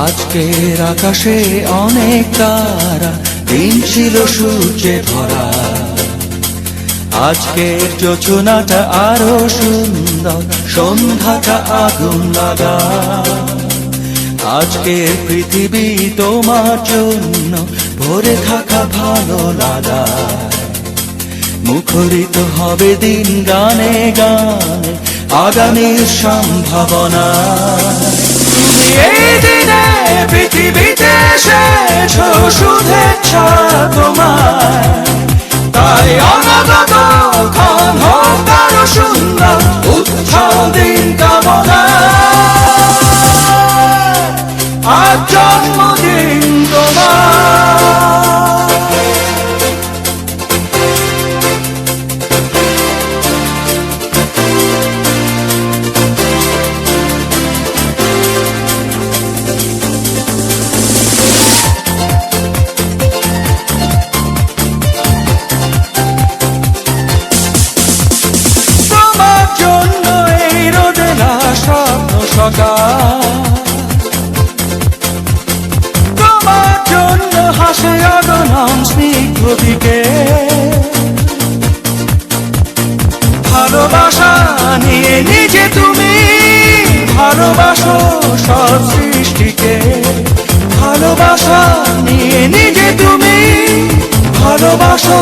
আজকের আকাশে অনেক তারা, দিন ছিল সূর্যে ভরা। আজকের যোজনাটা আরো সুন্দর, সন্ধ্যাটা আগুন লাগা। আজকের পৃথিবী তোমার জন্য ভরে থাকা ভালো লাগা। মুখরিত হবে দিন গানে গানে, আগামীর সম্ভাবনা। তুমি এই দিনে পৃথিবীতে এসেছো, শুভেচ্ছা তোমায়। তাই অনাগত ক্ষণ হোক আরো সুন্দর, উৎসব দিন কামনা। আজ জন্মদিন তোমার। তোমার জন্য হাসে অগণন স্নিগ্ধ দিকে। ভালোবাসা নিয়ে নিজে তুমি ভালোবাসো সব সৃষ্টিকে। ভালোবাসা নিয়ে নিজে তুমি ভালোবাসো